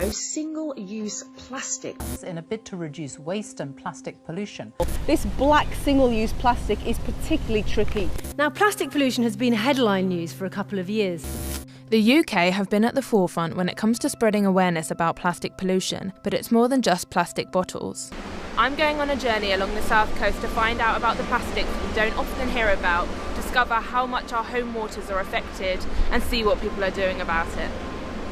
also single-use plastic. In a bid to reduce waste and plastic pollution. This black single-use plastic is particularly tricky. Now, plastic pollution has been headline news for a couple of years. The UK have been at the forefront when it comes to spreading awareness about plastic pollution, but it's more than just plastic bottles. I'm going on a journey along the south coast to find out about the plastics we don't often hear about, discover how much our home waters are affected, and see what people are doing about it.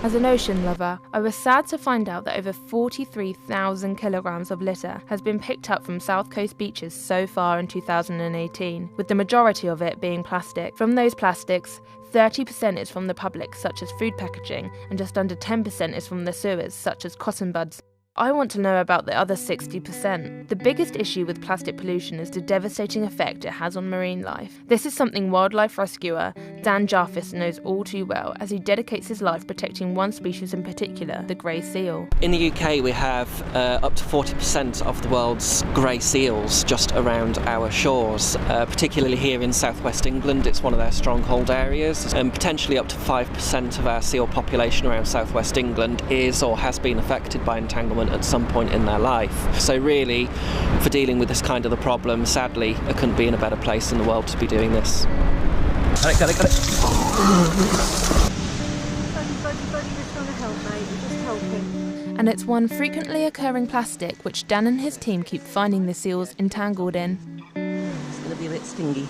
As an ocean lover, I was sad to find out that over 43,000 kilograms of litter has been picked up from south coast beaches so far in 2018, with the majority of it being plastic. From those plastics, 30% is from the public, such as food packaging, and just under 10% is from the sewers, such as cotton buds. I want to know about the other 60%. The biggest issue with plastic pollution is the devastating effect it has on marine life. This is something wildlife rescuer Dan Jarvis knows all too well, as he dedicates his life protecting one species in particular, the grey seal. In the UK we have up to 40% of the world's grey seals just around our shores, particularly here in southwest England. It's one of their stronghold areas, and potentially up to 5% of our seal population around southwest England is or has been affected by entanglement at some point in their life. So really, for dealing with this kind of the problem, sadly, I couldn't be in a better place in the world to be doing this. Got it. Buddy, just trying to help, mate. We're just helping. And it's one frequently occurring plastic which Dan and his team keep finding the seals entangled in. It's going to be a bit stingy.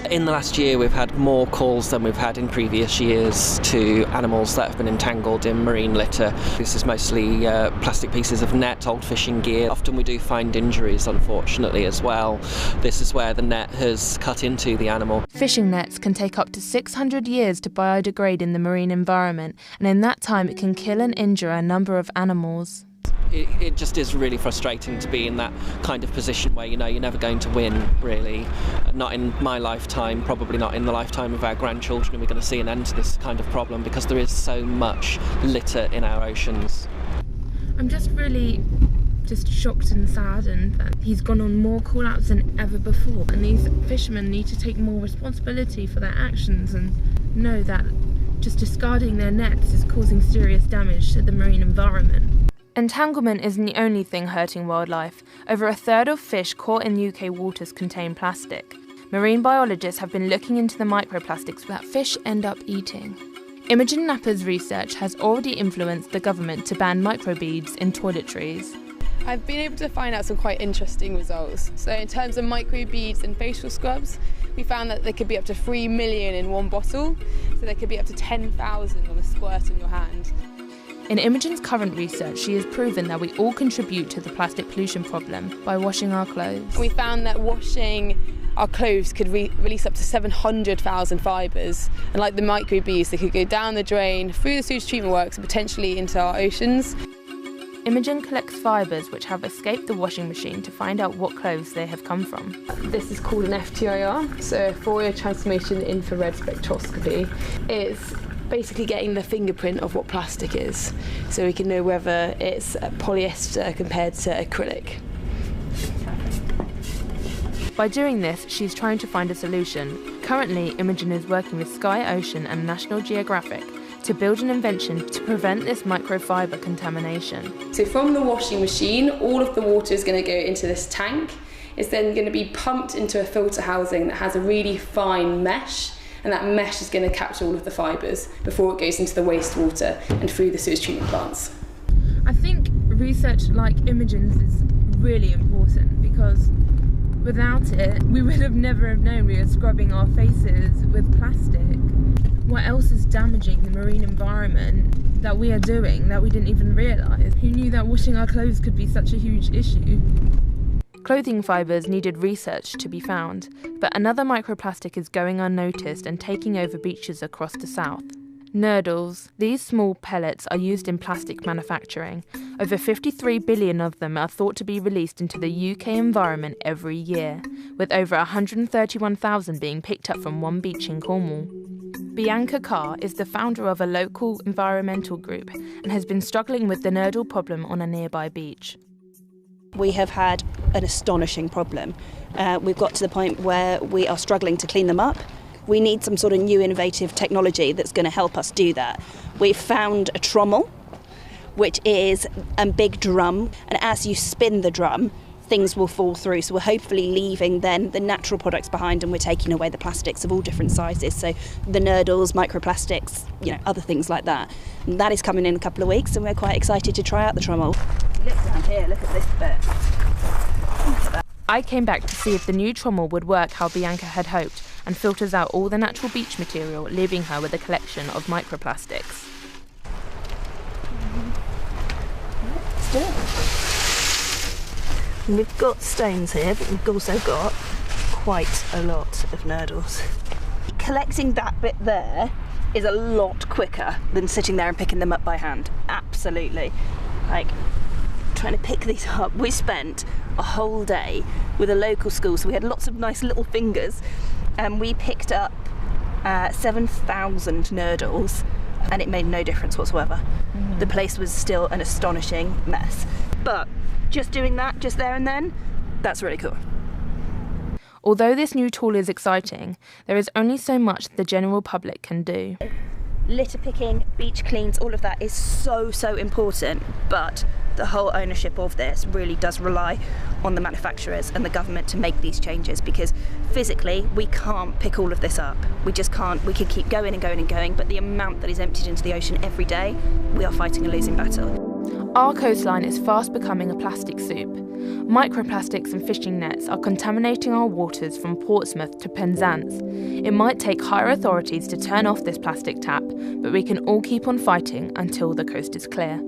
In the last year we've had more calls than we've had in previous years to animals that have been entangled in marine litter. This is mostly plastic pieces of net, old fishing gear. Often we do find injuries, unfortunately, as well. This is where the net has cut into the animal. Fishing nets can take up to 600 years to biodegrade in the marine environment, and in that time it can kill and injure a number of animals. It just is really frustrating to be in that kind of position where you know you're never going to win, really. Not in my lifetime, probably not in the lifetime of our grandchildren are we going to see an end to this kind of problem, because there is so much litter in our oceans. I'm just really shocked and saddened that he's gone on more call-outs than ever before, and these fishermen need to take more responsibility for their actions and know that just discarding their nets is causing serious damage to the marine environment. Entanglement isn't the only thing hurting wildlife. Over a third of fish caught in UK waters contain plastic. Marine biologists have been looking into the microplastics that fish end up eating. Imogen Napper's research has already influenced the government to ban microbeads in toiletries. I've been able to find out some quite interesting results. So in terms of microbeads in facial scrubs, we found that there could be up to 3 million in one bottle, so there could be up to 10,000 on a squirt on your hand. In Imogen's current research, she has proven that we all contribute to the plastic pollution problem by washing our clothes. We found that washing our clothes could release up to 700,000 fibres, and like the microbeads, they could go down the drain, through the sewage treatment works, and potentially into our oceans. Imogen collects fibres which have escaped the washing machine to find out what clothes they have come from. This is called an FTIR, so Fourier transformation infrared spectroscopy. It's basically getting the fingerprint of what plastic is, so we can know whether it's polyester compared to acrylic. By doing this, she's trying to find a solution. Currently, Imogen is working with Sky Ocean and National Geographic to build an invention to prevent this microfiber contamination. So from the washing machine, all of the water is going to go into this tank. It's then going to be pumped into a filter housing that has a really fine mesh, and that mesh is going to capture all of the fibres before it goes into the wastewater and through the sewage treatment plants. I think research like Imogen's is really important, because without it, we would have never have known we were scrubbing our faces with plastic. What else is damaging the marine environment that we are doing that we didn't even realise? Who knew that washing our clothes could be such a huge issue? Clothing fibres needed research to be found, but another microplastic is going unnoticed and taking over beaches across the south. Nurdles. These small pellets are used in plastic manufacturing. Over 53 billion of them are thought to be released into the UK environment every year, with over 131,000 being picked up from one beach in Cornwall. Bianca Carr is the founder of a local environmental group and has been struggling with the nurdle problem on a nearby beach. We have had an astonishing problem. We've got to the point where we are struggling to clean them up. We need some sort of new innovative technology that's going to help us do that. We've found a trommel, which is a big drum, and as you spin the drum, things will fall through. So we're hopefully leaving then the natural products behind, and we're taking away the plastics of all different sizes. So the nurdles, microplastics, other things like that. And that is coming in a couple of weeks, and we're quite excited to try out the trommel. Look down here, look at this bit. Look at that. I came back to see if the new trommel would work how Bianca had hoped and filters out all the natural beach material, leaving her with a collection of microplastics. Let's do it. We've got stones here, but we've also got quite a lot of nurdles. Collecting that bit there is a lot quicker than sitting there and picking them up by hand. Absolutely. Like, trying to pick these up. We spent a whole day with a local school, so we had lots of nice little fingers, and we picked up 7,000 nurdles, and it made no difference whatsoever. The place was still an astonishing mess. But just doing that, just there and then, that's really cool. Although this new tool is exciting, there is only so much the general public can do. Litter picking, beach cleans, all of that is so important, but the whole ownership of this really does rely on the manufacturers and the government to make these changes, because physically we can't pick all of this up. We just can't. We could keep going and going and going, but the amount that is emptied into the ocean every day, we are fighting a losing battle. Our coastline is fast becoming a plastic soup. Microplastics and fishing nets are contaminating our waters from Portsmouth to Penzance. It might take higher authorities to turn off this plastic tap, but we can all keep on fighting until the coast is clear.